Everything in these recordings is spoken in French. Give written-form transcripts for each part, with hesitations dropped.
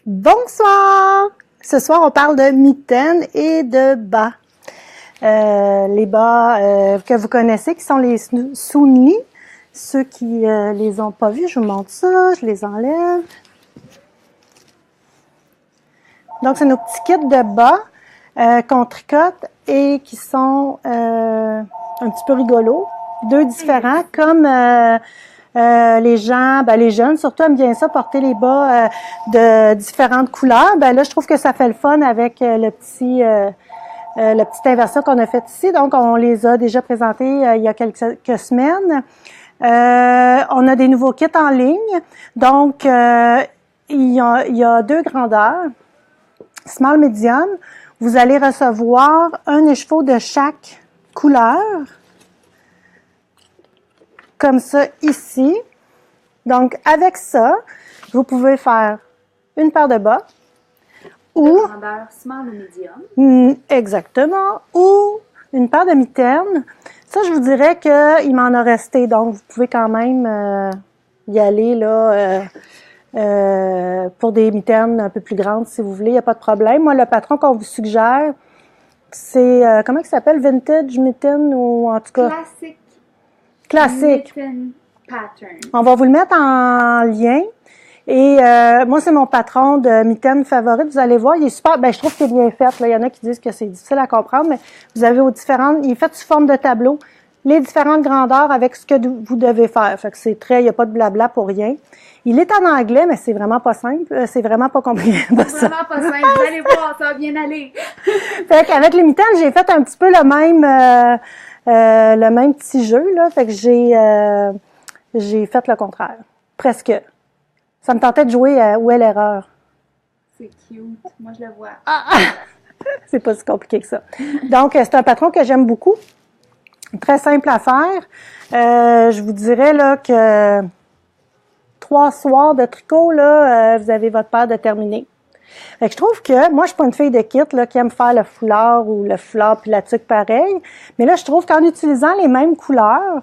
Bonsoir! Ce soir, on parle de mitaines et de bas. Les bas que vous connaissez, qui sont les sunni. Ceux qui les ont pas vus, je vous montre ça, je les enlève. Donc, c'est nos petits kits de bas qu'on tricote et qui sont un petit peu rigolos. Deux différents, comme les gens, les jeunes surtout aiment bien ça, porter les bas de différentes couleurs. Là, je trouve que ça fait le fun avec la petite inversion qu'on a faite ici. Donc, on les a déjà présentés il y a quelques semaines. On a des nouveaux kits en ligne. Donc, il y a deux grandeurs, small, medium. Vous allez recevoir un écheveau de chaque couleur, comme ça ici. Donc, avec ça, vous pouvez faire une paire de bas. Ou grandeur small ou medium. Exactement. Ou une paire de mitaines. Ça, je vous dirais qu'il m'en a resté. Donc, vous pouvez quand même y aller là pour des mitaines un peu plus grandes si vous voulez. Il n'y a pas de problème. Moi, le patron qu'on vous suggère, c'est, comment il s'appelle? Vintage mitten ou en tout cas? Classique. Mitten pattern. On va vous le mettre en lien. Et moi, c'est mon patron de mitaine favorite. Vous allez voir, il est super. Je trouve qu'il est bien fait. Là, il y en a qui disent que c'est difficile à comprendre, mais vous avez aux différentes. Il est fait sous forme de tableau, les différentes grandeurs avec ce que vous devez faire. Fait que c'est très. Il n'y a pas de blabla pour rien. Il est en anglais, mais c'est vraiment pas simple. C'est vraiment pas compliqué. C'est vraiment pas simple. Vous allez voir, ça va bien aller. Fait qu'avec les mitaines, j'ai fait un petit peu le même petit jeu là. Fait que j'ai fait le contraire, presque. Ça me tentait de jouer à Où est l'erreur? C'est cute. Moi, je le vois. C'est pas si compliqué que ça. Donc, c'est un patron que j'aime beaucoup. Très simple à faire. Je vous dirais là que 3 soirs de tricot, là, vous avez votre paire de terminer. Fait que je trouve que, moi, je suis pas une fille de kit là, qui aime faire le foulard ou le foulard puis la tuque pareil. Mais là, je trouve qu'en utilisant les mêmes couleurs,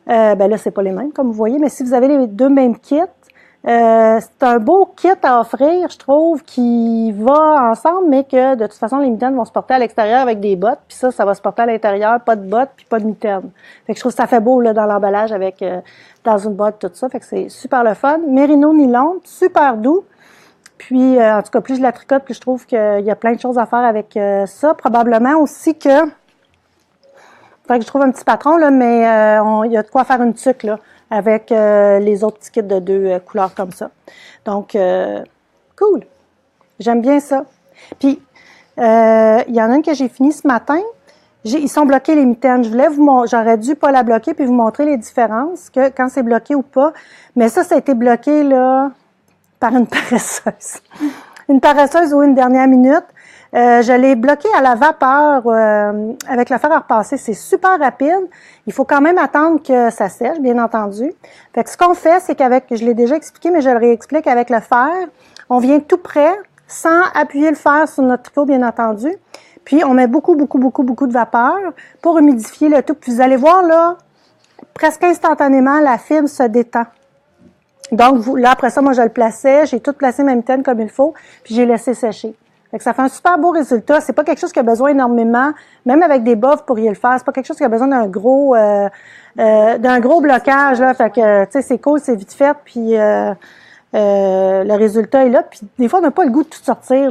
là, c'est pas les mêmes, comme vous voyez, mais si vous avez les deux mêmes kits, c'est un beau kit à offrir, je trouve, qui va ensemble, mais que de toute façon, les mitaines vont se porter à l'extérieur avec des bottes, puis ça va se porter à l'intérieur, pas de bottes, puis pas de mitaines. Fait que je trouve que ça fait beau là dans l'emballage avec dans une boîte, tout ça. Fait que c'est super le fun. Mérino nylon, super doux. Puis, en tout cas, plus je la tricote, plus je trouve qu'il y a plein de choses à faire avec ça. Probablement aussi que faudrait que je trouve un petit patron, là, mais il y a de quoi faire une tuque, là, avec les autres petits kits de 2 couleurs comme ça. Donc, cool. J'aime bien ça. Puis, il y en a une que j'ai fini ce matin. Ils sont bloqués, les mitaines. J'aurais dû pas la bloquer puis vous montrer les différences, que quand c'est bloqué ou pas. Mais ça a été bloqué, là, par une paresseuse. Une paresseuse ou une dernière minute. Je l'ai bloqué à la vapeur avec le fer à repasser. C'est super rapide. Il faut quand même attendre que ça sèche, bien entendu. Fait que ce qu'on fait, c'est je l'ai déjà expliqué, mais je le réexplique avec le fer. On vient tout près, sans appuyer le fer sur notre tricot, bien entendu. Puis, on met beaucoup de vapeur pour humidifier le tout. Puis, vous allez voir, là, presque instantanément, la fibre se détend. Donc, là, après ça, moi, je le plaçais. J'ai tout placé ma mitaine comme il faut, puis j'ai laissé sécher. Fait que ça fait un super beau résultat. C'est pas quelque chose qui a besoin énormément. Même avec des bas, vous pourriez le faire. C'est pas quelque chose qui a besoin d'un gros blocage, là. Fait que, tu sais, c'est cool, c'est vite fait, puis le résultat est là. Puis des fois, on n'a pas le goût de tout sortir,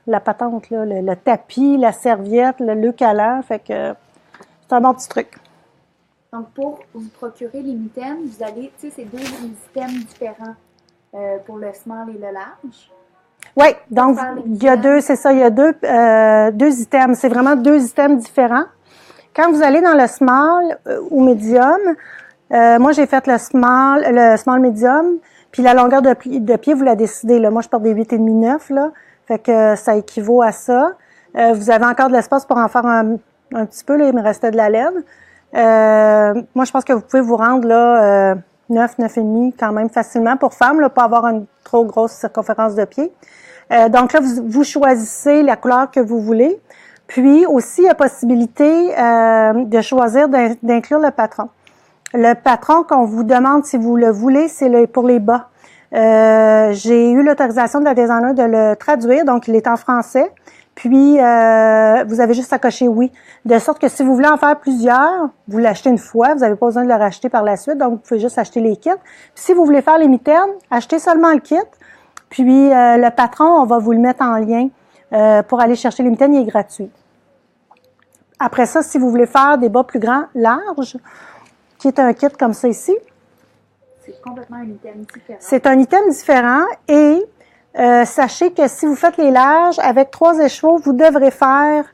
la patente, là, le tapis, la serviette, le calant. Fait que c'est un bon petit truc. Donc, pour vous procurer les mitaines, vous allez, tu sais, c'est 2 items différents pour le small et le large. Oui, donc il y a deux items. C'est vraiment 2 items différents. Quand vous allez dans le small ou medium, moi j'ai fait le small medium, puis la longueur de pied, vous la décidez. Là. Moi, je porte des 8,5 9 là, fait que ça équivaut à ça. Vous avez encore de l'espace pour en faire un petit peu, là, il me restait de la laine. Moi, je pense que vous pouvez vous rendre là 9, 9,5 quand même facilement pour femmes, là, pas avoir une trop grosse circonférence de pied. Donc là, vous choisissez la couleur que vous voulez. Puis aussi, il y a possibilité de choisir d'inclure le patron. Le patron qu'on vous demande si vous le voulez, c'est pour les bas. J'ai eu l'autorisation de la designer de le traduire, donc il est en français. Puis, vous avez juste à cocher oui. De sorte que si vous voulez en faire plusieurs, vous l'achetez une fois, vous n'avez pas besoin de le racheter par la suite, donc vous pouvez juste acheter les kits. Puis, si vous voulez faire les mitaines, achetez seulement le kit. Puis, le patron, on va vous le mettre en lien pour aller chercher les mitaines, il est gratuit. Après ça, si vous voulez faire des bas plus grands, larges, qui est un kit comme ça ici. C'est complètement un item différent. C'est un item différent et sachez que si vous faites les larges, avec 3 écheveaux, vous devrez faire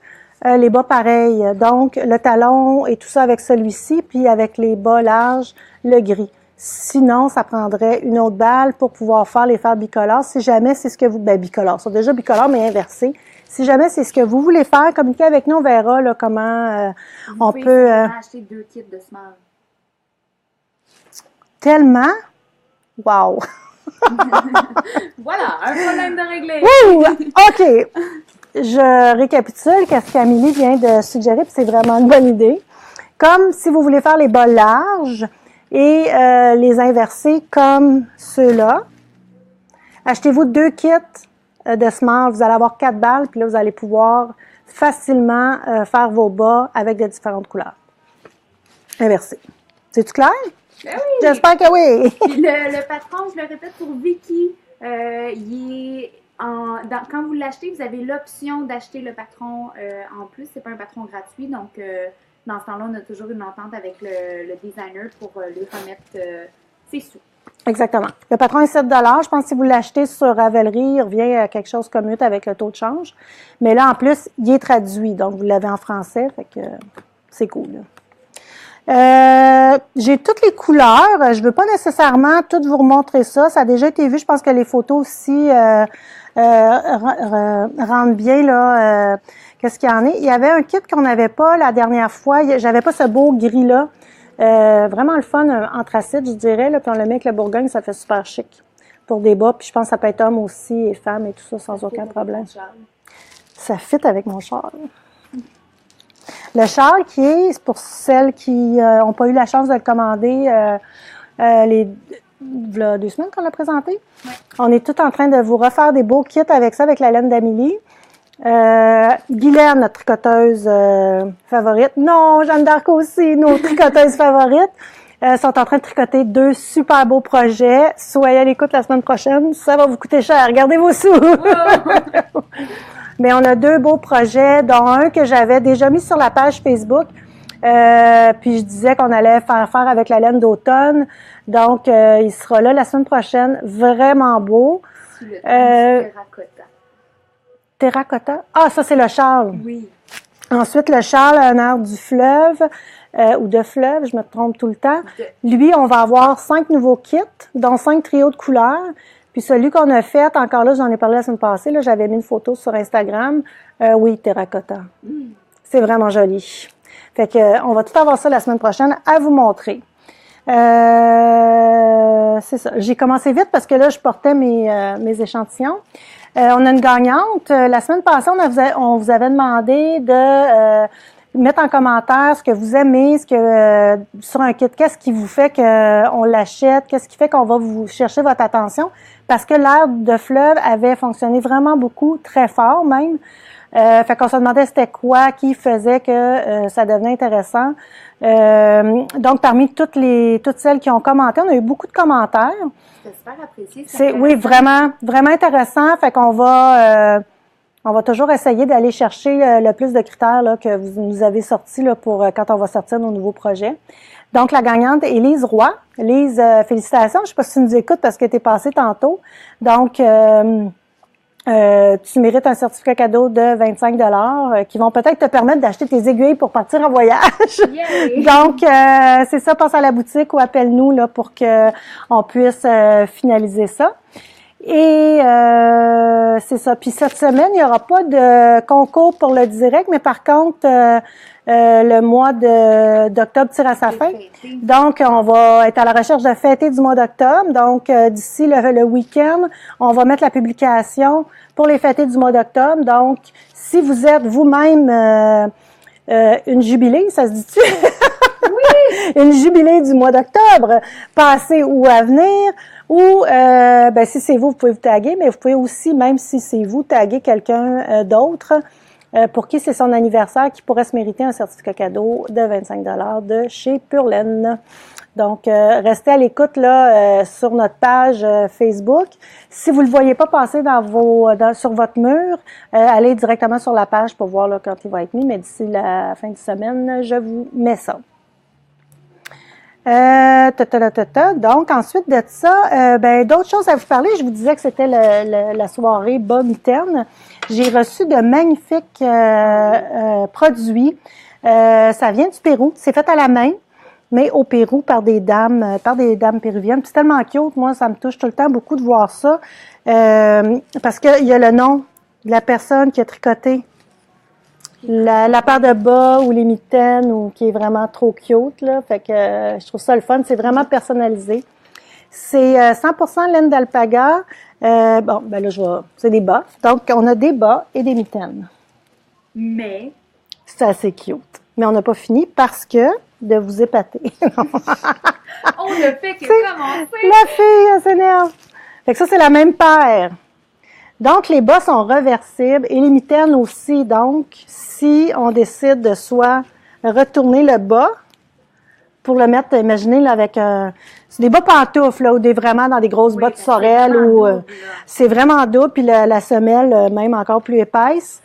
les bas pareils. Donc, le talon et tout ça avec celui-ci, puis avec les bas larges, le gris. Sinon, ça prendrait une autre balle pour pouvoir faire les faire bicolores. Si jamais c'est ce que vous... bicolores, c'est déjà bicolores, mais inversés. Si jamais c'est ce que vous voulez faire, communiquez avec nous, on verra là, comment on peut... Vous pouvez acheter 2 kits de semelles. Tellement? Wow! Voilà, un problème de régler. Ouh! OK. Je récapitule qu'est-ce qu'Amélie vient de suggérer, puis c'est vraiment une bonne idée. Comme si vous voulez faire les bas larges et les inverser comme ceux-là, achetez-vous 2 kits de semelles. Vous allez avoir 4 balles, puis là, vous allez pouvoir facilement faire vos bas avec de différentes couleurs. Inversés. C'est-tu clair? Ben oui. J'espère que oui! Puis le patron, je le répète pour Vicky, il est quand vous l'achetez, vous avez l'option d'acheter le patron en plus. C'est pas un patron gratuit, donc dans ce temps-là, on a toujours une entente avec le designer pour lui remettre ses sous. Exactement. Le patron est 7 $. Je pense que si vous l'achetez sur Ravelry, il revient à quelque chose comme 8 avec le taux de change. Mais là, en plus, il est traduit. Donc, vous l'avez en français. Fait que c'est cool. J'ai toutes les couleurs. Je veux pas nécessairement toutes vous remontrer ça. Ça a déjà été vu. Je pense que les photos aussi rendent bien là. Qu'est-ce qu'il y en a? Il y avait un kit qu'on n'avait pas la dernière fois. J'avais pas ce beau gris-là. Vraiment le fun, anthracite, je dirais. Là, puis on le met avec le Bourgogne, ça fait super chic pour des bas. Puis je pense que ça peut être homme aussi et femme et tout ça sans aucun problème. Ça fit avec mon châle. Le châle qui est, c'est pour celles qui n'ont pas eu la chance de le commander voilà 2 semaines qu'on l'a présenté. Ouais. On est tout en train de vous refaire des beaux kits avec ça, avec la laine d'Amélie. Guylaine, notre tricoteuse favorite. Non, Jeanne d'Arc aussi, nos tricoteuses favorites. Sont en train de tricoter 2 super beaux projets. Soyez à l'écoute la semaine prochaine. Ça va vous coûter cher. Gardez vos sous. Oh! Mais on a 2 beaux projets, dont un que j'avais déjà mis sur la page Facebook. Puis je disais qu'on allait faire avec la laine d'automne. Donc, il sera là la semaine prochaine. Vraiment beau. Sous le terracotta. Terracotta? Ah, ça, c'est le châle. Oui. Ensuite, le châle à un air du fleuve, ou de fleuve, je me trompe tout le temps. Lui, on va avoir 5 nouveaux kits, dont 5 trios de couleurs. Puis celui qu'on a fait, encore là, j'en ai parlé la semaine passée, là, j'avais mis une photo sur Instagram. Oui, terracotta. C'est vraiment joli. Fait que on va tout avoir ça la semaine prochaine à vous montrer. C'est ça. J'ai commencé vite parce que là, je portais mes échantillons. On a une gagnante. La semaine passée, on vous avait demandé de mettre en commentaire ce que vous aimez, sur un kit, qu'est-ce qui vous fait qu'on l'achète, qu'est-ce qui fait qu'on va vous chercher votre attention, parce que l'air de fleuve avait fonctionné vraiment beaucoup, très fort même. Fait qu'on se demandait c'était quoi qui faisait que ça devenait intéressant. Donc parmi toutes celles qui ont commenté, on a eu beaucoup de commentaires. C'est super apprécié. Oui, vraiment, vraiment intéressant. Fait qu'on va toujours essayer d'aller chercher le plus de critères là, que vous nous avez sortis là, pour quand on va sortir nos nouveaux projets. Donc, la gagnante est Lise Roy. Lise, félicitations. Je sais pas si tu nous écoutes parce que tu es passée tantôt. Donc, tu mérites un certificat cadeau de 25 $ qui vont peut-être te permettre d'acheter tes aiguilles pour partir en voyage. Yay! Donc, c'est ça, passe à la boutique ou appelle-nous là, pour qu'on puisse finaliser ça. Et c'est ça. Puis cette semaine, il n'y aura pas de concours pour le direct, mais par contre, le mois d'octobre tire à sa fin. Donc, on va être à la recherche de fêter du mois d'octobre. Donc, d'ici le week-end, on va mettre la publication pour les fêtés du mois d'octobre. Donc, si vous êtes vous-même une jubilée, ça se dit-tu? Oui! Une jubilée du mois d'octobre, passé ou à venir, Ou, si c'est vous pouvez vous taguer, mais vous pouvez aussi, même si c'est vous, taguer quelqu'un d'autre pour qui c'est son anniversaire, qui pourrait se mériter un certificat cadeau de 25 $ de chez Pure Laine. Donc, restez à l'écoute là sur notre page Facebook. Si vous le voyez pas passer sur votre mur, allez directement sur la page pour voir là, quand il va être mis. Mais d'ici la fin de semaine, je vous mets ça. Donc, ensuite de ça, d'autres choses à vous parler. Je vous disais que c'était la soirée bas mitaine. J'ai reçu de magnifiques produits. Ça vient du Pérou. C'est fait à la main, mais au Pérou par des dames péruviennes. C'est tellement cute. Moi, ça me touche tout le temps beaucoup de voir ça. Parce qu'il y a le nom de la personne qui a tricoté la paire de bas ou les mitaines ou qui est vraiment trop cute, là. Fait que je trouve ça le fun. C'est vraiment personnalisé. C'est 100% laine d'alpaga. C'est des bas. Donc, on a des bas et des mitaines. Mais c'est assez cute. Mais on n'a pas fini parce que de vous épater. On ne fait que commencer. La fille, elle s'énerve. Fait que ça, c'est la même paire. Donc, les bas sont reversibles et les mitaines aussi. Donc, si on décide de soit retourner le bas pour le mettre, imaginez, là, avec c'est des bas pantoufles, là, ou vraiment dans des grosses bottes sorel, ou c'est vraiment double, puis la semelle, même encore plus épaisse.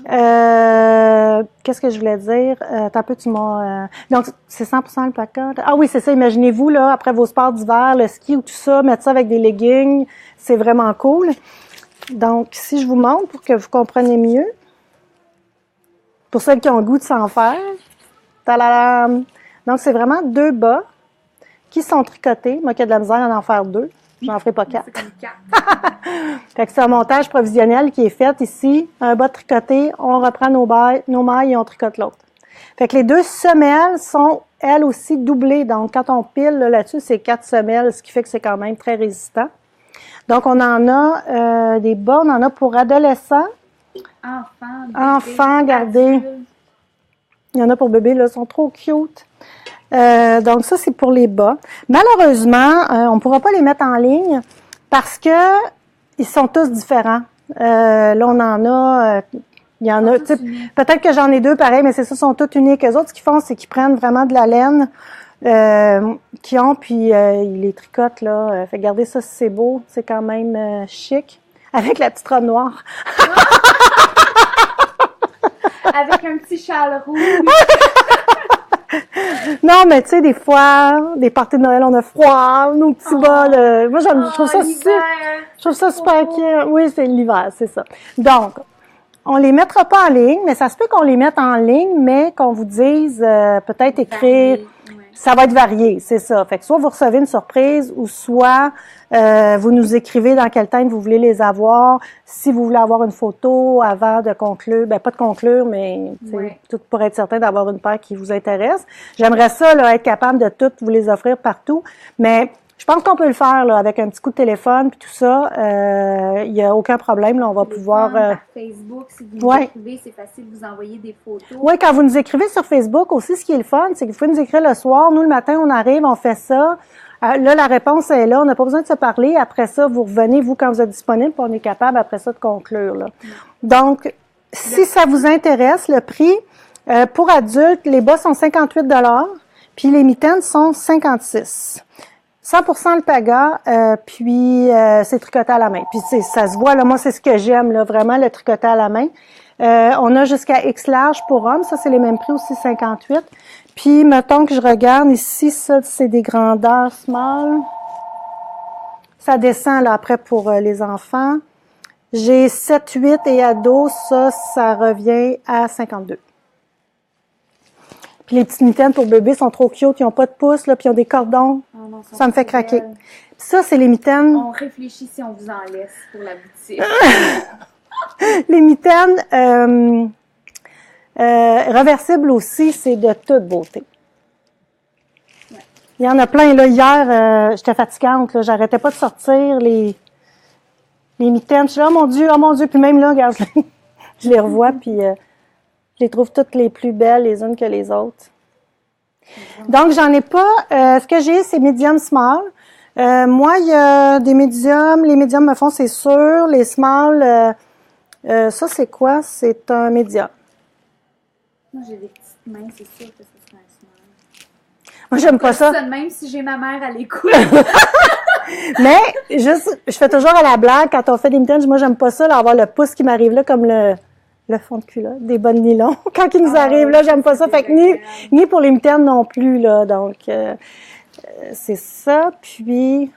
Qu'est-ce que je voulais dire? T'as un peu, tu m'as... donc, c'est 100% alpaca. Ah oui, c'est ça. Imaginez-vous, là, après vos sports d'hiver, le ski ou tout ça, mettre ça avec des leggings, c'est vraiment cool. Donc, si je vous montre pour que vous compreniez mieux, pour celles qui ont le goût de s'en faire, tadadam! Donc, c'est vraiment 2 bas qui sont tricotés. Moi, qui ai de la misère à en faire 2. J'en ferai pas 4. C'est comme 4. Fait que c'est un montage provisionnel qui est fait ici. Un bas tricoté, on reprend nos mailles et on tricote l'autre. Fait que les 2 semelles sont, elles aussi, doublées. Donc, quand on pile là-dessus, c'est 4 semelles, ce qui fait que c'est quand même très résistant. Donc, on en a des bas, on en a pour adolescents. Enfants, regardez. Il y en a pour bébés, là, ils sont trop cute. Donc, ça, c'est pour les bas. Malheureusement, on ne pourra pas les mettre en ligne parce que ils sont tous différents. Là, on en a... il y en a... Peut-être que j'en ai 2 pareils, mais c'est ça, sont tous uniques. Eux autres, ce qu'ils font, c'est qu'ils prennent vraiment de la laine qu'ils ont, puis ils les tricotent, là. Fait regardez ça, c'est beau. C'est quand même chic. Avec la petite robe noire. Avec un petit châle rouge. Non, mais tu sais, des fois, des parties de Noël, on a froid, nos petits bas, moi, je trouve ça super cute. Oui, c'est l'hiver, c'est ça. Donc, on les mettra pas en ligne, mais ça se peut qu'on les mette en ligne, mais qu'on vous dise, peut-être écrire, ça va être varié, c'est ça. Fait que soit vous recevez une surprise, ou soit vous nous écrivez dans quel temps vous voulez les avoir. Si vous voulez avoir une photo avant de conclure, pas de conclure, mais tout pour être certain d'avoir une paire qui vous intéresse. J'aimerais ça, là, être capable de toutes vous les offrir partout, mais je pense qu'on peut le faire là, avec un petit coup de téléphone puis tout ça. Il n'y a aucun problème. Là, on va pouvoir... Par Facebook, si vous nous écrivez, c'est facile de vous envoyer des photos. Oui, quand vous nous écrivez sur Facebook aussi, ce qui est le fun, c'est que vous pouvez nous écrire le soir. Nous, le matin, on arrive, on fait ça. Là, la réponse est là. On n'a pas besoin de se parler. Après ça, vous revenez, vous, quand vous êtes disponible, puis on est capable, après ça, de conclure. Là. Donc, si ça vous intéresse, le prix, pour adultes, les bas sont 58 $, puis les mitaines sont 56 100% alpaga, puis c'est tricoté à la main. Puis ça se voit, là, moi, c'est ce que j'aime, là, vraiment, le tricoté à la main. On a jusqu'à X large pour hommes, ça, c'est les mêmes prix aussi, 58. Puis, mettons que je regarde ici, ça, c'est des grandeurs small. Ça descend, là, après, pour les enfants. J'ai 7, 8 et ados, ça revient à 52. Puis les petites mitaines pour bébés sont trop cute, ils n'ont pas de pouces, là, puis ils ont des cordons. Oh non, ça me fait craquer. Puis ça, c'est les mitaines. On réfléchit si on vous en laisse pour la boutique. Les mitaines reversibles aussi, c'est de toute beauté. Ouais. Il y en a plein. Là, hier, j'étais fatigante, là, j'arrêtais pas de sortir les mitaines. Je suis là, oh mon Dieu, puis même là, regarde, je les revois, puis... je les trouve toutes les plus belles les unes que les autres. Donc, j'en ai pas. Ce que j'ai, c'est medium small. Moi, il y a des médiums. Les médiums me font, c'est sûr. Les smalls, ça, c'est quoi? C'est un médium. Moi, j'ai des petites mains, c'est sûr que ce serait un smile. Moi, j'aime pas ça. Même si j'ai ma mère à l'écoute. Mais, juste, je fais toujours à la blague, quand on fait des mitaines, moi, j'aime pas ça, là, avoir le pouce qui m'arrive là, comme le fond de culotte, des bonnes nylons. Quand ils nous arrivent là, j'aime pas ça. Fait que ni pour les mitaines non plus, là. Donc, c'est ça. Puis,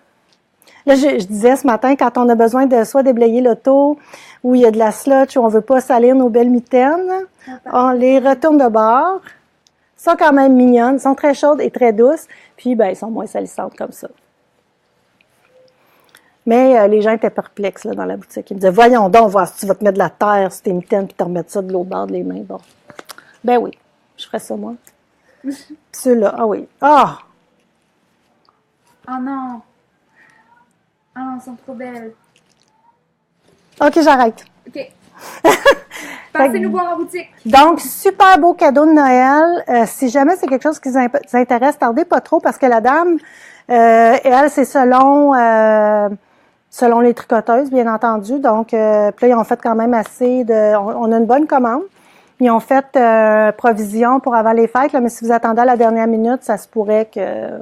là, je disais ce matin, quand on a besoin de soit déblayer l'auto, ou il y a de la slotch, ou on veut pas salir nos belles mitaines, on les retourne de bord. Ils sont quand même mignonnes, ils sont très chaudes et très douces. Puis, ben, ils sont moins salissantes comme ça. Mais les gens étaient perplexes là, dans la boutique. Ils me disaient, voyons donc, voir si tu vas te mettre de la terre sur tes mitaines puis te remettre ça de l'eau bord des mains. Bon. Ben oui, je ferais ça, moi. Ceux-là, ah oui. Ah! Oh non! Oh non, elles sont trop belles. OK, j'arrête. OK. Passez-nous voir en boutique. Donc, super beau cadeau de Noël. Si jamais c'est quelque chose qui vous intéresse, tardez pas trop parce que la dame, elle, c'est selon les tricoteuses, bien entendu. Donc, puis là, ils ont fait quand même assez de... On a une bonne commande. Ils ont fait provision pour avant les fêtes, là, mais si vous attendez à la dernière minute, ça se pourrait qu'il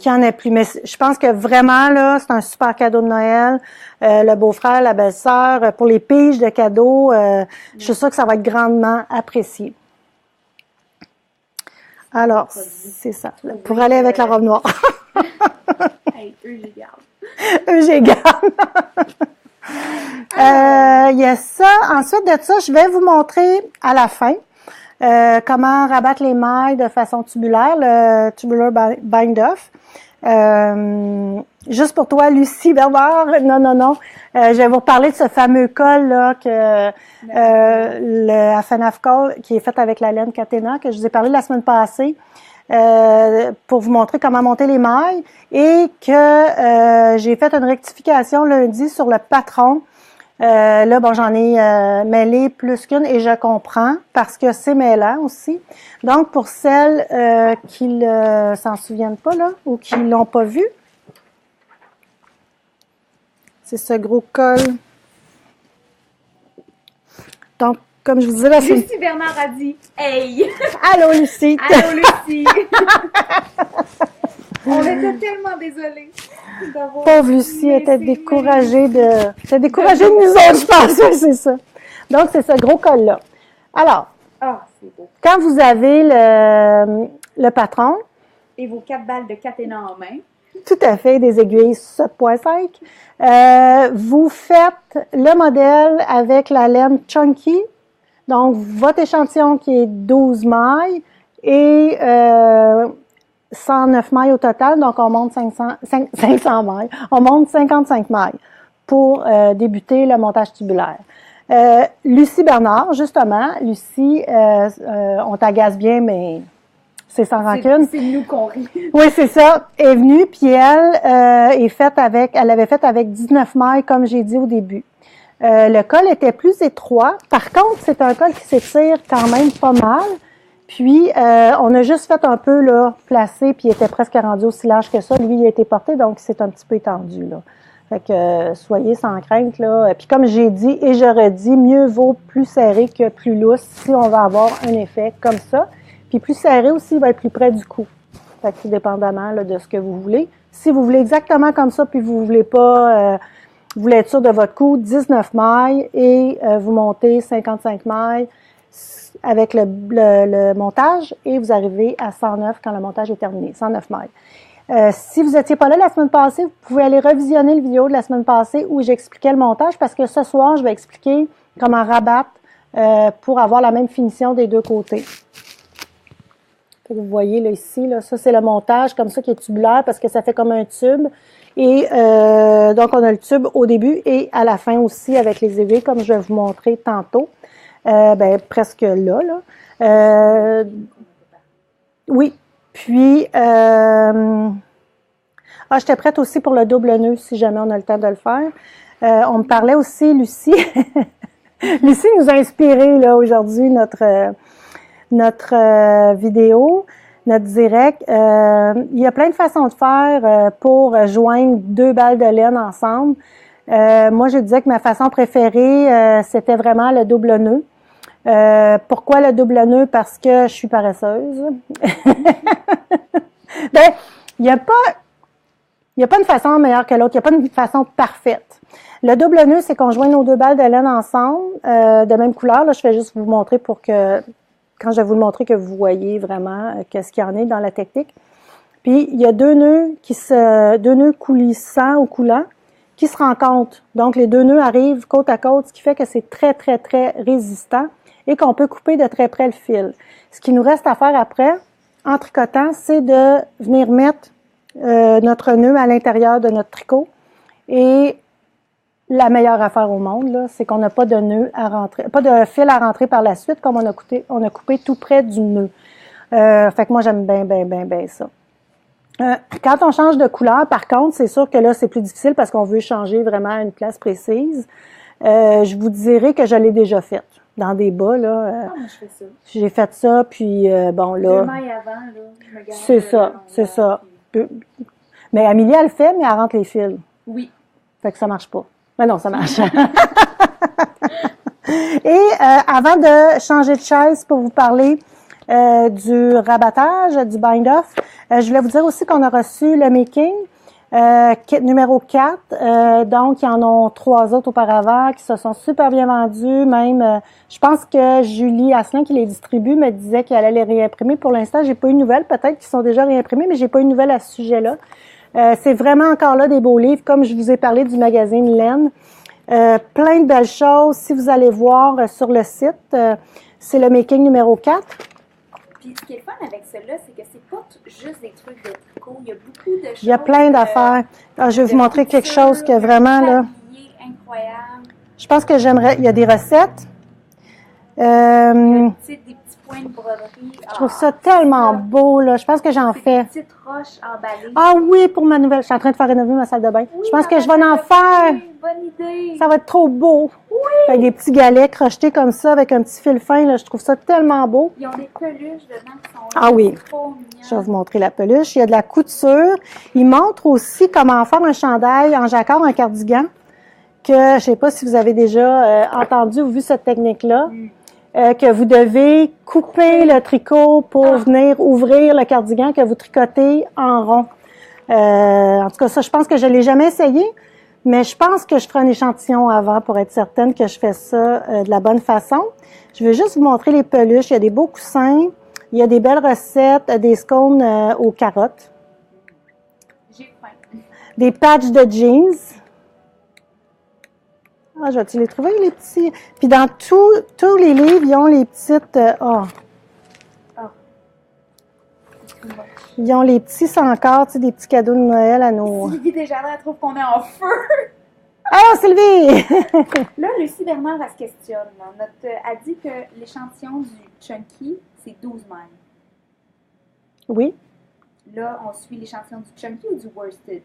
n'y en ait plus. Mais je pense que vraiment, là, c'est un super cadeau de Noël. Le beau-frère, la belle-sœur, pour les piges de cadeaux, je suis sûre que ça va être grandement apprécié. Alors, c'est ça. Pour aller avec la robe noire. Hey, eux, j'y garde. Eux, j'ai garde. Il y a ça. Ensuite de ça, je vais vous montrer à la fin comment rabattre les mailles de façon tubulaire, le tubular bind-off. Juste pour toi, Lucie Bernard, non. Je vais vous parler de ce fameux col là que le Afenaf Col qui est fait avec la laine Catena que je vous ai parlé la semaine passée. Pour vous montrer comment monter les mailles et que j'ai fait une rectification lundi sur le patron. Là, bon, j'en ai mêlé plus qu'une et je comprends parce que c'est mêlant aussi. Donc, pour celles qui ne s'en souviennent pas là ou qui l'ont pas vu, c'est ce gros col. Donc, comme je vous disais, Lucie Bernard a dit « Hey! » Allô, Lucie! Allô, Lucie! On était tellement désolés d'avoir... Pauvre Lucie était découragée de nous autres, je pense, oui, c'est ça. Donc, c'est ce gros col-là. Alors, c'est beau. quand vous avez le patron... Et vos 4 balles de caténa en main. Tout à fait, des aiguilles 7.5. Vous faites le modèle avec la laine Chunky. Donc, votre échantillon qui est 12 mailles et 109 mailles au total. Donc, on monte 500 mailles. On monte 55 mailles pour débuter le montage tubulaire. Lucie Bernard, justement, Lucie, on t'agace bien, mais c'est sans rancune. C'est nous qu'on rit. Oui, c'est ça. Est venue, puis elle elle avait fait avec 19 mailles, comme j'ai dit au début. Le col était plus étroit. Par contre, c'est un col qui s'étire quand même pas mal. Puis, on a juste fait un peu, là, placé, puis il était presque rendu aussi large que ça. Lui, il a été porté, donc c'est un petit peu étendu, là. Fait que, soyez sans crainte, là. Puis, comme j'ai dit et je redis, mieux vaut plus serré que plus lousse si on va avoir un effet comme ça. Puis, plus serré aussi, il va être plus près du cou. Fait que, tout dépendamment, là, de ce que vous voulez. Si vous voulez exactement comme ça, puis vous voulez pas... vous voulez être sûr de votre cou, 19 mailles et vous montez 55 mailles avec le montage et vous arrivez à 109 quand le montage est terminé, 109 mailles. Si vous n'étiez pas là la semaine passée, vous pouvez aller revisionner le vidéo de la semaine passée où j'expliquais le montage parce que ce soir, je vais expliquer comment rabattre pour avoir la même finition des deux côtés. Vous voyez là ici, là, ça c'est le montage comme ça qui est tubulaire parce que ça fait comme un tube. Et donc, on a le tube au début et à la fin aussi avec les aiguilles, comme je vais vous montrer tantôt. Presque là. Oui. Puis, j'étais prête aussi pour le double nœud si jamais on a le temps de le faire. On me parlait aussi, Lucie. Lucie nous a inspiré là aujourd'hui notre vidéo. notre direct. Il y a plein de façons de faire pour joindre 2 balles de laine ensemble. Moi, je disais que ma façon préférée, c'était vraiment le double nœud. Pourquoi le double nœud? Parce que je suis paresseuse. Ben, il n'y a pas une façon meilleure que l'autre. Il n'y a pas une façon parfaite. Le double nœud, c'est qu'on joint nos 2 balles de laine ensemble, de même couleur. Là, je vais juste vous montrer pour que, quand je vais vous le montrer, que vous voyez vraiment qu'est-ce qu'il y en est dans la technique. Puis, il y a 2 nœuds coulissants ou coulants qui se rencontrent. Donc, les 2 nœuds arrivent côte à côte, ce qui fait que c'est très, très, très résistant et qu'on peut couper de très près le fil. Ce qui nous reste à faire après, en tricotant, c'est de venir mettre notre nœud à l'intérieur de notre tricot. Et la meilleure affaire au monde, là, c'est qu'on n'a pas de nœud à rentrer, pas de fil à rentrer par la suite, comme on a coupé tout près du nœud. Fait que moi, j'aime bien ça. Quand on change de couleur, par contre, c'est sûr que là, c'est plus difficile parce qu'on veut changer vraiment à une place précise. Je vous dirais que je l'ai déjà faite. Dans des bas, là. Moi, je fais ça. J'ai fait ça, puis bon, là. 2 mailles avant, là, je me garde. C'est ça, c'est ça. Mais Amélie, elle le fait, mais elle rentre les fils. Oui. Fait que ça marche pas. Mais non, ça marche. Et avant de changer de chaise pour vous parler du rabattage, du bind-off, je voulais vous dire aussi qu'on a reçu le making, kit numéro 4. Donc, il y en a 3 autres auparavant qui se sont super bien vendus. Même, je pense que Julie Asselin, qui les distribue, me disait qu'elle allait les réimprimer. Pour l'instant, j'ai pas eu de nouvelles. Peut-être qu'ils sont déjà réimprimés, mais j'ai pas eu de nouvelles à ce sujet-là. C'est vraiment encore là des beaux livres, comme je vous ai parlé du magazine Laine. Plein de belles choses. Si vous allez voir sur le site, c'est le making numéro 4. Puis ce qui est fun avec celle-là, c'est que c'est pas juste des trucs de tricot. Il y a beaucoup de choses. Il y a plein d'affaires. Je vais vous montrer quelque chose que vraiment, là, incroyable. je pense que j'aimerais. Il y a des recettes. Des petits points de broderie. Je trouve ça tellement beau, là. Je pense que j'en fais. Des petites roches emballées. Ah oui, pour ma nouvelle. Je suis en train de faire rénover ma salle de bain. Oui, je pense que je vais en faire. Bonne idée. Ça va être trop beau. Oui. Avec des petits galets crochetés comme ça, avec un petit fil fin, là. Je trouve ça tellement beau. Ils ont des peluches dedans qui sont Ah oui. trop mignonnes. Je vais vous montrer la peluche. Il y a de la couture. Il montre aussi comment faire un chandail en jacquard, un cardigan, que je sais pas si vous avez déjà entendu ou vu cette technique-là. Que vous devez couper le tricot pour venir ouvrir le cardigan que vous tricotez en rond. En tout cas, ça, je pense que je l'ai jamais essayé, mais je pense que je ferai un échantillon avant pour être certaine que je fais ça de la bonne façon. Je vais juste vous montrer les peluches. Il y a des beaux coussins. Il y a des belles recettes, des scones aux carottes. J'ai faim. Des patchs de jeans. Ah, je vais-tu les trouver, les petits? Puis dans tous les livres, ils ont les petites... Ils ont les petits sans-corps, tu sais, des petits cadeaux de Noël à nos... Sylvie Desjardins, elle trouve qu'on est en feu. Ah, Sylvie! Là, Lucie Bernard, elle se questionne. Elle dit que l'échantillon du Chunky, c'est 12 mailles. Oui. Là, on suit l'échantillon du Chunky ou du Worsted?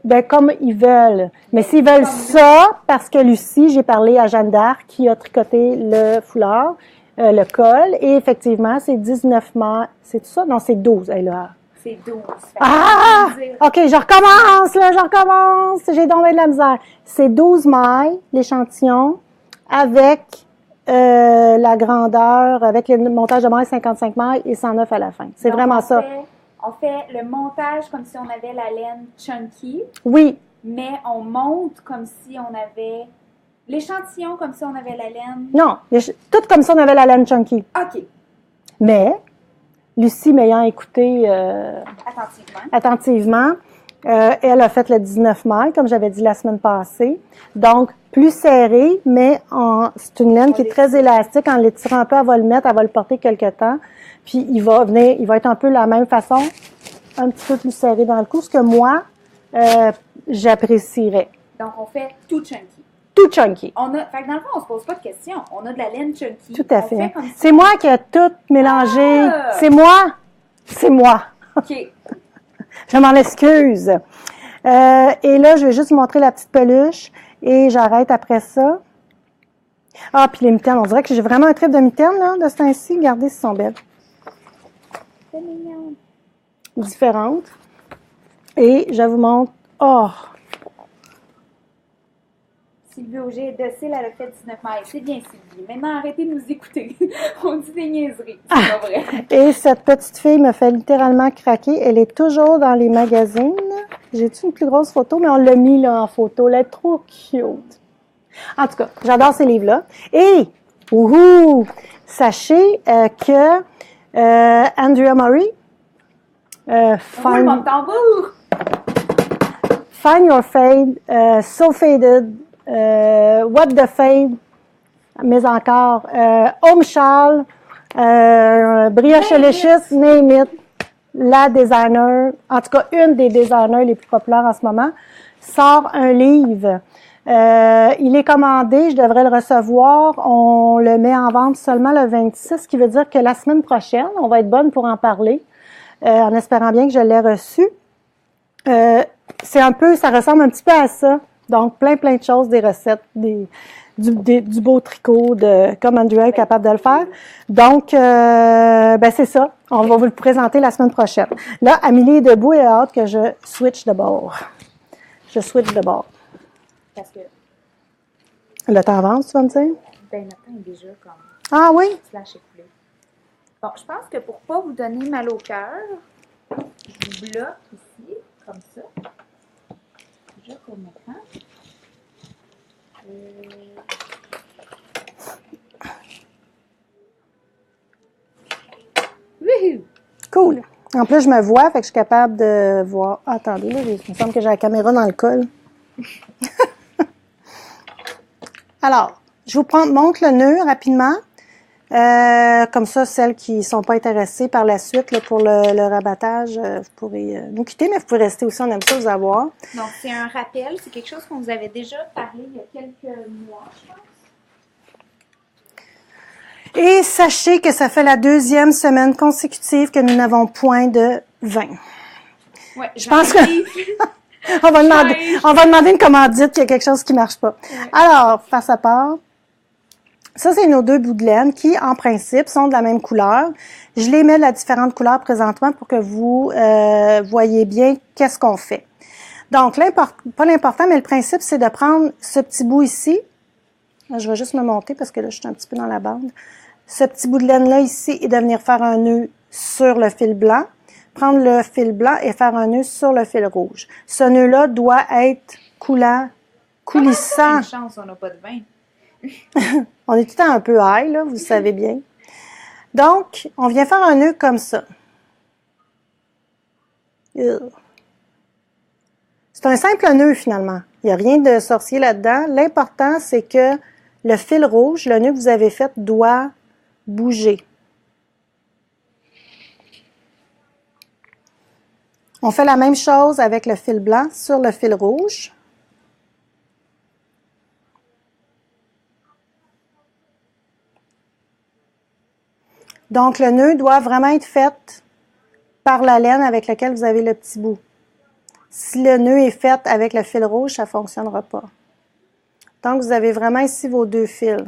Ben, comme ils veulent. Mais s'ils veulent ça, parce que Lucie, j'ai parlé à Jeanne d'Arc qui a tricoté le foulard, le col, et effectivement, c'est 19 mailles. C'est tout ça? Non, c'est 12. Hey, là. C'est 12. Ah! OK, je recommence, là, je recommence. J'ai tombé de la misère. C'est 12 mailles, l'échantillon, avec la grandeur, avec le montage de mailles, 55 mailles et 109 à la fin. C'est vraiment ça. On fait le montage comme si on avait la laine Chunky. Oui. Mais on monte comme si on avait l'échantillon comme si on avait la laine. Non, tout comme si on avait la laine Chunky. OK. Mais, Lucie m'ayant écouté attentivement, elle a fait le 19 mai, comme j'avais dit la semaine passée. Donc, plus serré, mais c'est une laine qui est très élastique. En l'étirant un peu, elle va le mettre, elle va le porter quelque temps. Puis, il va être un peu la même façon, un petit peu plus serré dans le cou, ce que moi, j'apprécierais. Donc, on fait tout chunky. Tout chunky. Fait que dans le fond, on se pose pas de questions. On a de la laine chunky. Tout à fait. C'est moi qui ai tout mélangé. Ah! C'est moi. C'est moi. OK. Je m'en excuse. Et là, je vais juste vous montrer la petite peluche et j'arrête après ça. Ah, puis les mitaines. On dirait que j'ai vraiment un trip de mitaines, là, de ce temps-ci. Regardez, si sont belles. C'est mignon. Différentes. Et je vous montre. Oh! Sylvie Auger est docile, elle a fait 19 mai. C'est bien, Sylvie. Maintenant, arrêtez de nous écouter. On dit des niaiseries. C'est pas vrai. Et cette petite fille me fait littéralement craquer. Elle est toujours dans les magazines. J'ai-tu une plus grosse photo? Mais on l'a mis là en photo. Elle est trop cute. En tout cas, j'adore ces livres-là. Et, sachez que Andrea Murray, Roule mon tambour! Find Your Fade, So Faded, What the Fade, mais encore, Home Charles, Brioche Licious, Name It, la designer, en tout cas une des designers les plus populaires en ce moment, sort un livre. Il est commandé, je devrais le recevoir. On le met en vente seulement le 26, ce qui veut dire que la semaine prochaine, on va être bonne pour en parler, en espérant bien que je l'ai reçu. Ça ressemble un petit peu à ça. Donc, plein de choses, des recettes, du beau tricot, comme Andrea est capable de le faire. Donc, c'est ça. On va vous le présenter la semaine prochaine. Là, Amélie est debout et a hâte que je switch de bord. Je switch de bord. Parce que Le temps avance, tu vas me dire? ben notre temps est déjà comme Ah oui? slash écoulé. Bon, je pense que pour pas vous donner mal au cœur, je vous bloque ici, comme ça. Déjà pour mon écran. Wouhou! Cool. En plus, je me vois, fait que je suis capable de voir. Ah, attendez, là, il me semble que j'ai la caméra dans le col. Alors, je vous montre le nœud rapidement. Comme ça, celles qui ne sont pas intéressées par la suite là, pour le rabattage, vous pourrez nous quitter, mais vous pouvez rester aussi, on aime ça vous avoir. Donc, c'est un rappel, c'est quelque chose qu'on vous avait déjà parlé il y a quelques mois, je pense. Et sachez que ça fait la 2e semaine consécutive que nous n'avons point de vin. Ouais, Je pense que on va demander une commandite, qu'il y a quelque chose qui marche pas. Ouais. Alors, face à part, ça, c'est nos 2 bouts de laine qui, en principe, sont de la même couleur. Je les mets de la différente couleur présentement pour que vous voyez bien qu'est-ce qu'on fait. Donc, pas l'important, mais le principe, c'est de prendre ce petit bout ici. Je vais juste me monter parce que là, je suis un petit peu dans la bande. Ce petit bout de laine-là ici et de venir faire un nœud sur le fil blanc. Prendre le fil blanc et faire un nœud sur le fil rouge. Ce nœud-là doit être coulant, coulissant. Une chance, on n'a pas de vin. On est tout le temps un peu high, là, vous le savez bien. Donc, on vient faire un nœud comme ça. C'est un simple nœud, finalement. Il n'y a rien de sorcier là-dedans. L'important, c'est que le fil rouge, le nœud que vous avez fait, doit bouger. On fait la même chose avec le fil blanc sur le fil rouge. Donc, le nœud doit vraiment être fait par la laine avec laquelle vous avez le petit bout. Si le nœud est fait avec le fil rouge, ça ne fonctionnera pas. Donc, vous avez vraiment ici vos 2 fils.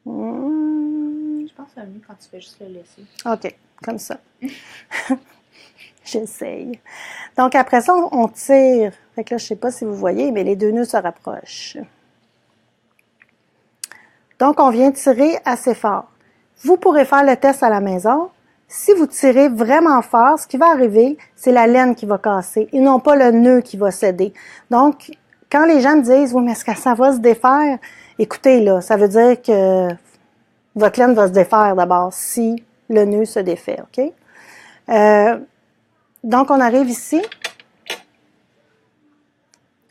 Je pense que c'est mieux quand tu fais juste le laisser. OK, comme ça. J'essaye. Donc, après ça, on tire. Fait que là, je ne sais pas si vous voyez, mais les 2 nœuds se rapprochent. Donc, on vient tirer assez fort. Vous pourrez faire le test à la maison. Si vous tirez vraiment fort, ce qui va arriver, c'est la laine qui va casser et non pas le nœud qui va céder. Donc, quand les gens me disent « Oui, mais est-ce que ça va se défaire? » Écoutez, là, ça veut dire que votre laine va se défaire d'abord si le nœud se défait, OK? Donc, on arrive ici.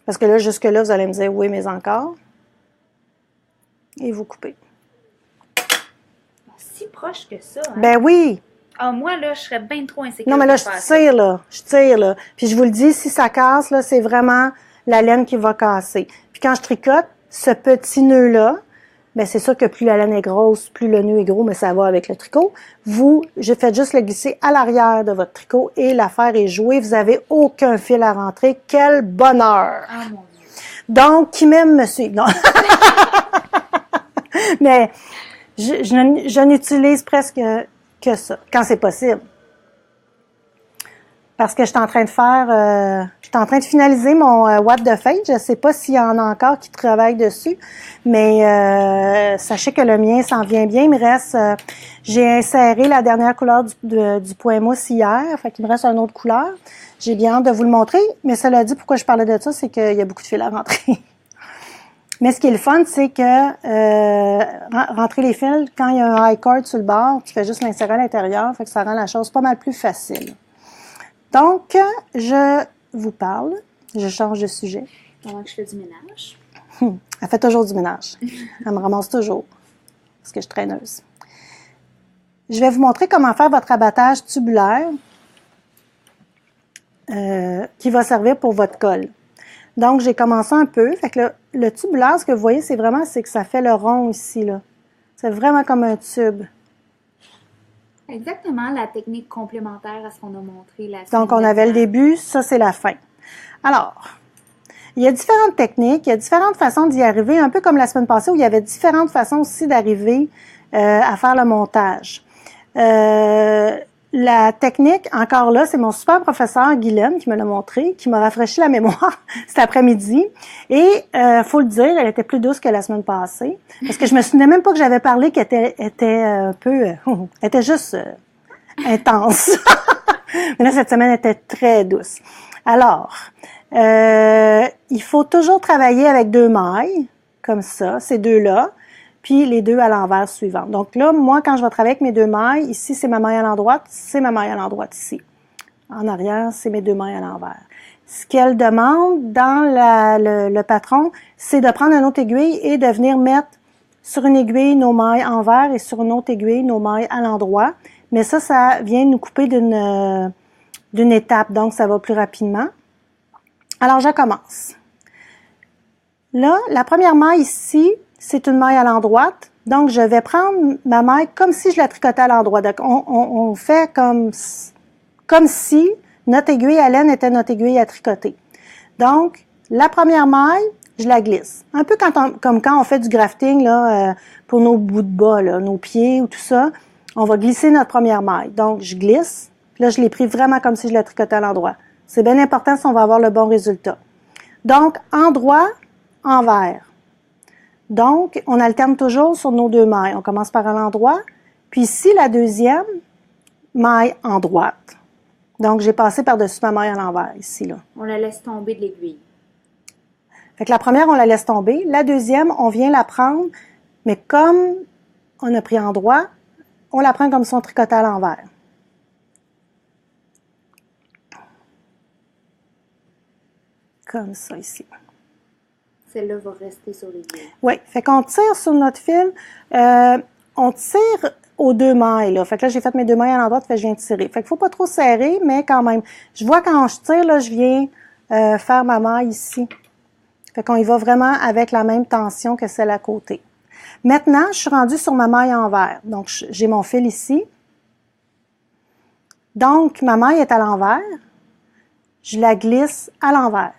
Parce que là, jusque-là, vous allez me dire « Oui, mais encore. » Et vous coupez. Si proche que ça, hein? Ben oui! Ah, moi, là, je serais bien trop insécure. Non, mais là, je tire, là. Puis je vous le dis, si ça casse, là, c'est vraiment la laine qui va casser. Puis quand je tricote, ce petit nœud-là, ben c'est sûr que plus la laine est grosse, plus le nœud est gros, mais ça va avec le tricot. Je fais juste le glisser à l'arrière de votre tricot et l'affaire est jouée. Vous n'avez aucun fil à rentrer. Quel bonheur! Ah, mon Dieu. Donc, qui m'aime me suit. Non. Mais je n'utilise presque que ça, quand c'est possible. Parce que je suis en train de finaliser mon What the Fate. Je ne sais pas s'il y en a encore qui travaillent dessus, mais sachez que le mien s'en vient bien. Il me reste, j'ai inséré la dernière couleur du point mousse hier, fait qu'il me reste une autre couleur. J'ai bien hâte de vous le montrer, mais cela dit, pourquoi je parlais de ça, c'est qu'il y a beaucoup de fils à rentrer. Mais ce qui est le fun, c'est que rentrer les fils, quand il y a un high cord sur le bord, tu fais juste l'insérer à l'intérieur, fait que ça rend la chose pas mal plus facile. Donc, je vous parle, je change de sujet. Pendant que je fais du ménage. Elle fait toujours du ménage. Elle me ramasse toujours, parce que je suis traîneuse. Je vais vous montrer comment faire votre abattage tubulaire qui va servir pour votre colle. Donc, j'ai commencé un peu. Fait que le tubulaire, ce que vous voyez, c'est que ça fait le rond ici, là. C'est vraiment comme un tube. Exactement la technique complémentaire à ce qu'on a montré la semaine Donc, on avait le début, ça, c'est la fin. Alors, il y a différentes techniques, il y a différentes façons d'y arriver, un peu comme la semaine passée où il y avait différentes façons aussi d'arriver à faire le montage. La technique, encore là, c'est mon super professeur Guylaine qui me l'a montré, qui m'a rafraîchi la mémoire cet après-midi. Et faut le dire, elle était plus douce que la semaine passée, parce que je me souvenais même pas que j'avais parlé qu'elle était un peu, elle était juste intense. Mais là, cette semaine, elle était très douce. Alors, il faut toujours travailler avec 2 mailles, comme ça, ces deux-là, puis les 2 à l'envers suivants. Donc là, moi, quand je vais travailler avec mes 2 mailles, ici, c'est ma maille à l'endroite, c'est ma maille à l'endroite ici. En arrière, c'est mes 2 mailles à l'envers. Ce qu'elle demande dans le patron, c'est de prendre une autre aiguille et de venir mettre sur une aiguille nos mailles envers et sur une autre aiguille nos mailles à l'endroit. Mais ça vient nous couper d'une étape, donc ça va plus rapidement. Alors, je commence. Là, la première maille ici, c'est une maille à l'endroite. Donc, je vais prendre ma maille comme si je la tricotais à l'endroit. Donc, on fait comme si notre aiguille à laine était notre aiguille à tricoter. Donc, la première maille, je la glisse. Un peu comme quand on fait du grafting là, pour nos bouts de bas, là, nos pieds ou tout ça. On va glisser notre première maille. Donc, je glisse. Puis là, je l'ai pris vraiment comme si je la tricotais à l'endroit. C'est bien important si on va avoir le bon résultat. Donc, endroit, envers. Donc, on alterne toujours sur nos 2 mailles. On commence par à l'endroit. Puis ici, la deuxième, maille en droite. Donc, j'ai passé par-dessus ma maille à l'envers, ici, là. On la laisse tomber de l'aiguille. Fait que la première, on la laisse tomber. La deuxième, on vient la prendre, mais comme on a pris en droit, on la prend comme si on tricotait à l'envers. Comme ça, ici. Celle-là va rester sur l'aiguille. Oui, fait qu'on tire sur notre fil, on tire aux 2 mailles, là. Fait que là, j'ai fait mes 2 mailles à l'endroit, fait que je viens de tirer. Fait qu'il faut pas trop serrer, mais quand même. Je vois quand je tire, là, je viens faire ma maille ici. Fait qu'on y va vraiment avec la même tension que celle à côté. Maintenant, je suis rendue sur ma maille envers. Donc, j'ai mon fil ici. Donc, ma maille est à l'envers. Je la glisse à l'envers.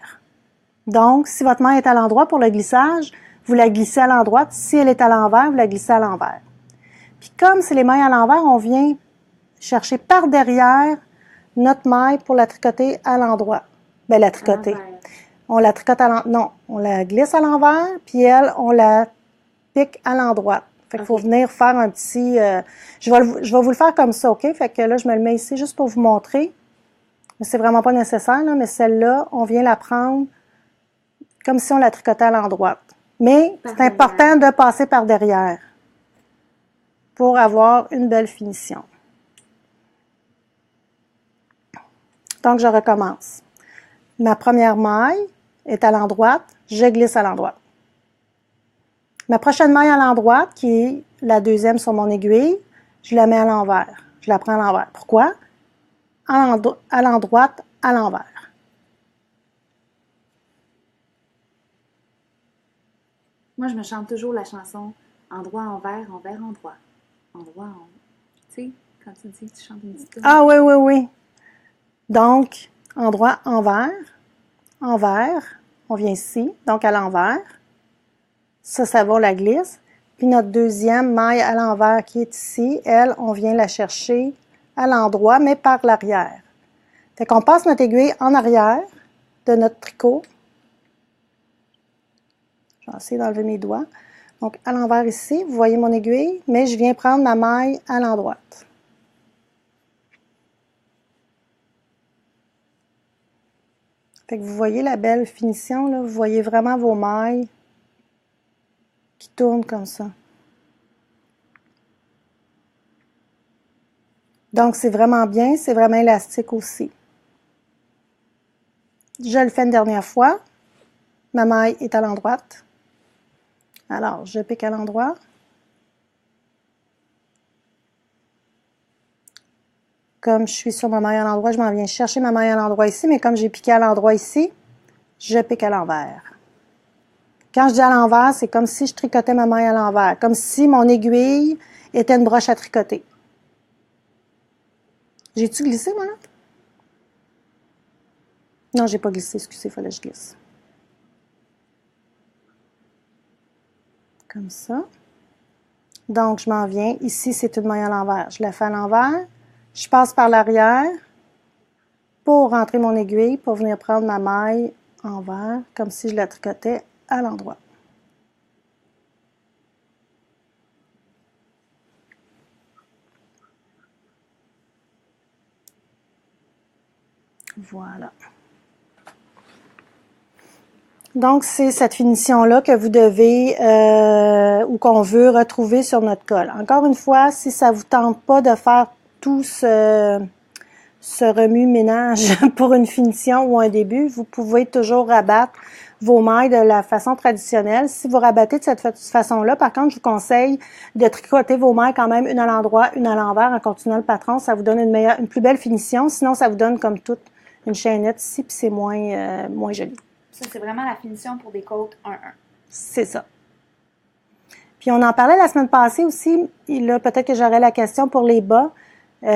Donc, si votre maille est à l'endroit pour le glissage, vous la glissez à l'endroit. Si elle est à l'envers, vous la glissez à l'envers. Puis comme c'est les mailles à l'envers, on vient chercher par derrière notre maille pour la tricoter à l'endroit. Bien, la tricoter. On la tricote à l'endroit. Non, on la glisse à l'envers, puis elle, on la pique à l'endroit. Fait qu'il faut venir faire un petit... je vais vous le faire comme ça, OK? Fait que là, je me le mets ici juste pour vous montrer. Mais c'est vraiment pas nécessaire, là, mais celle-là, on vient la prendre comme si on la tricotait à l'endroit. Mais c'est important de passer par derrière pour avoir une belle finition. Donc, je recommence. Ma première maille est à l'endroit, je glisse à l'endroit. Ma prochaine maille à l'endroit, qui est la deuxième sur mon aiguille, je la mets à l'envers. Je la prends à l'envers. Pourquoi? À l'endroit, à l'envers. Moi, je me chante toujours la chanson endroit, envers, envers, endroit. Endroit, tu sais, quand tu dis que tu chantes une petite tune. Ah oui, oui, oui. Donc, endroit, envers, envers, on vient ici, donc à l'envers. Ça va, on la glisse. Puis notre deuxième maille à l'envers qui est ici, elle, on vient la chercher à l'endroit, mais par l'arrière. Fait qu'on passe notre aiguille en arrière de notre tricot. Je vais essayer d'enlever mes doigts. Donc, à l'envers ici, vous voyez mon aiguille, mais je viens prendre ma maille à l'endroit. Fait que vous voyez la belle finition, là. Vous voyez vraiment vos mailles qui tournent comme ça. Donc, c'est vraiment bien, c'est vraiment élastique aussi. Je le fais une dernière fois. Ma maille est à l'endroit. Alors, je pique à l'endroit. Comme je suis sur ma maille à l'endroit, je m'en viens chercher ma maille à l'endroit ici, mais comme j'ai piqué à l'endroit ici, je pique à l'envers. Quand je dis à l'envers, c'est comme si je tricotais ma maille à l'envers, comme si mon aiguille était une broche à tricoter. J'ai-tu glissé, moi, là? Non, j'ai pas glissé, excusez, il fallait que je glisse. Comme ça. Donc, je m'en viens. Ici, c'est une maille à l'envers. Je la fais à l'envers. Je passe par l'arrière pour rentrer mon aiguille, pour venir prendre ma maille envers, comme si je la tricotais à l'endroit. Voilà. Donc, c'est cette finition-là que vous devez ou qu'on veut retrouver sur notre colle. Encore une fois, si ça ne vous tente pas de faire tout ce remue-ménage pour une finition ou un début, vous pouvez toujours rabattre vos mailles de la façon traditionnelle. Si vous rabattez de cette façon-là, par contre, je vous conseille de tricoter vos mailles quand même une à l'endroit, une à l'envers en continuant le patron. Ça vous donne une plus belle finition. Sinon, ça vous donne comme toute une chaînette ici, puis c'est moins joli. Ça, c'est vraiment la finition pour des côtes 1-1. C'est ça. Puis on en parlait la semaine passée aussi. Et là, peut-être que j'aurais la question pour les bas. Tu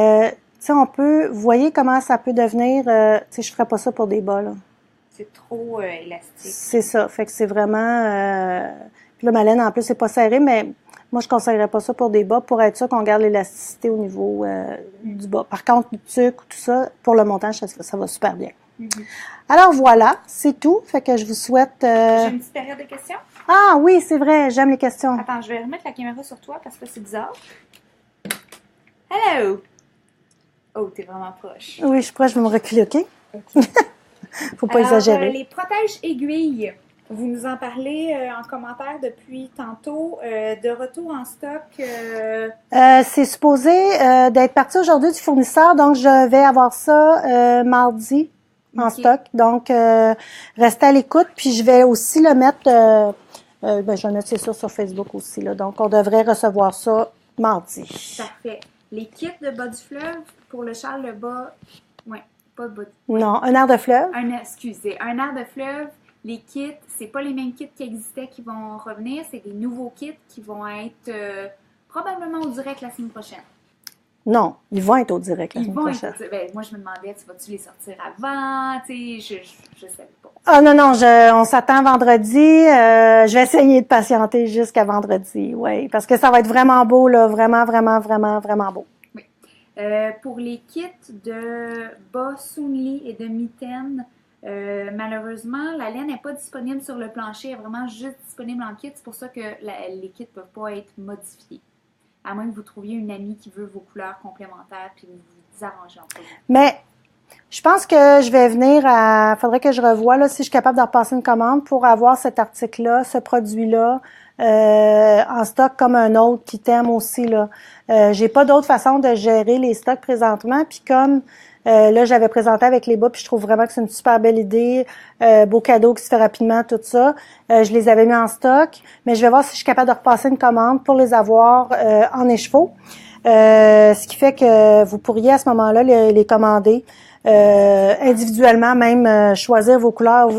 sais, vous voyez comment ça peut devenir, tu sais, je ferais pas ça pour des bas, là. C'est trop élastique. C'est ça. Fait que c'est vraiment, puis là, ma laine, en plus, c'est pas serré, mais moi, je conseillerais pas ça pour des bas pour être sûr qu'on garde l'élasticité au niveau du bas. Par contre, le tuc, tout ça, pour le montage, ça va super bien. Mm-hmm. Alors voilà, c'est tout. Fait que je vous souhaite... J'ai une petite période de questions. Ah oui, c'est vrai, j'aime les questions. Attends, je vais remettre la caméra sur toi parce que c'est bizarre. Hello! Oh, t'es vraiment proche. Oui, je suis proche, je vais me reculer, OK? OK. Faut pas Alors, exagérer. les protèges aiguilles, vous nous en parlez en commentaire depuis tantôt. De retour en stock. C'est supposé d'être parti aujourd'hui du fournisseur, donc je vais avoir ça mardi en stock. Donc, restez à l'écoute, puis je vais aussi le mettre, je vais le mettre, c'est sûr, sur Facebook aussi. Là. Donc, on devrait recevoir ça mardi. Parfait. Les kits de bas du fleuve pour le châle de bas, pas de bas. Non, un air de fleuve. Excusez, un air de fleuve. Les kits, c'est pas les mêmes kits qui existaient qui vont revenir, c'est des nouveaux kits qui vont être probablement au direct la semaine prochaine. Non, ils vont être au direct la semaine prochaine. Moi, je me demandais, vas-tu les sortir avant? Tu sais, je savais pas. Ah non, on s'attend vendredi. Je vais essayer de patienter jusqu'à vendredi, oui, parce que ça va être vraiment beau, là, vraiment, vraiment, vraiment, vraiment beau. Oui. Pour les kits de bas soumeliers et de mitaines, malheureusement, la laine n'est pas disponible sur le plancher, elle est vraiment juste disponible en kit. C'est pour ça que les kits ne peuvent pas être modifiés. À moins que vous trouviez une amie qui veut vos couleurs complémentaires puis vous vous arrangez entre vous. Mais je pense que je vais venir faudrait que je revoie là, si je suis capable de repasser une commande pour avoir cet article-là, ce produit-là, en stock comme un autre qui t'aime aussi, là. J'ai pas d'autre façon de gérer les stocks présentement. Puis comme là, j'avais présenté avec les bas, puis je trouve vraiment que c'est une super belle idée. Beau cadeau qui se fait rapidement, tout ça. Je les avais mis en stock, mais je vais voir si je suis capable de repasser une commande pour les avoir en écheveau. Ce qui fait que vous pourriez à ce moment-là les commander individuellement, même choisir vos couleurs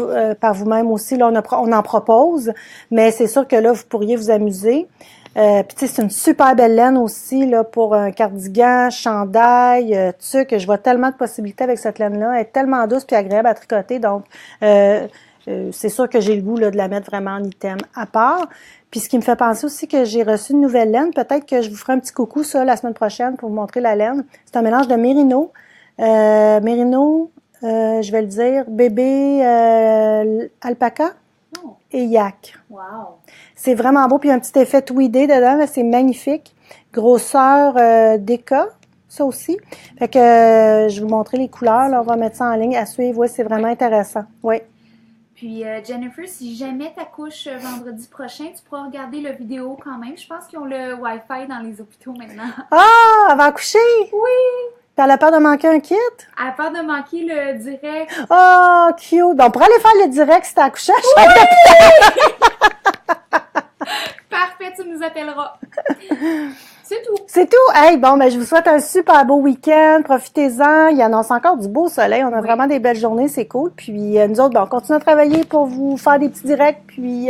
par vous-même aussi. Là, on en propose, mais c'est sûr que là, vous pourriez vous amuser. Puis tu sais, c'est une super belle laine aussi là pour un cardigan, chandail, tuc. Je vois tellement de possibilités avec cette laine-là. Elle est tellement douce puis agréable à tricoter. Donc, c'est sûr que j'ai le goût là, de la mettre vraiment en item à part. Puis ce qui me fait penser aussi que j'ai reçu une nouvelle laine. Peut-être que je vous ferai un petit coucou ça la semaine prochaine pour vous montrer la laine. C'est un mélange de mérino. Je vais le dire, bébé alpaca et yak. Wow! C'est vraiment beau. Puis il y a un petit effet tweedé dedans. Là, c'est magnifique. Grosseur Deka, ça aussi. Fait que je vais vous montrer les couleurs. Là, on va mettre ça en ligne à suivre. Oui, c'est vraiment intéressant. Oui. Puis Jennifer, si jamais tu accouches vendredi prochain, tu pourras regarder la vidéo quand même. Je pense qu'ils ont le Wi-Fi dans les hôpitaux maintenant. Ah, elle va accoucher? Oui! Puis elle a peur de manquer un kit? À peur de manquer le direct. Oh, cute! Donc, on pourrait aller faire le direct si t'as accouché. Parfait, tu nous appelleras. C'est tout. C'est tout. Hey, bon, ben, je vous souhaite un super beau week-end. Profitez-en. Il annonce encore du beau soleil. On a vraiment des belles journées. C'est cool. Puis, nous autres, ben, on continue à travailler pour vous faire des petits directs puis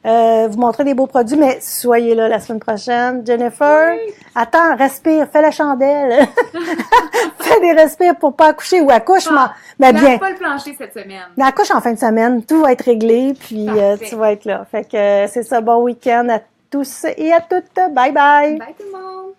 vous montrer des beaux produits. Mais soyez là la semaine prochaine. Jennifer, attends, respire. Fais la chandelle. Fais des respires pour pas accoucher ou accouche. Mais bien. Pas le plancher cette semaine. Accouche en fin de semaine. Tout va être réglé. Puis, tu vas être là. Fait que c'est ça. Bon week-end à tous et à toutes. Bye bye. Bye tout le monde.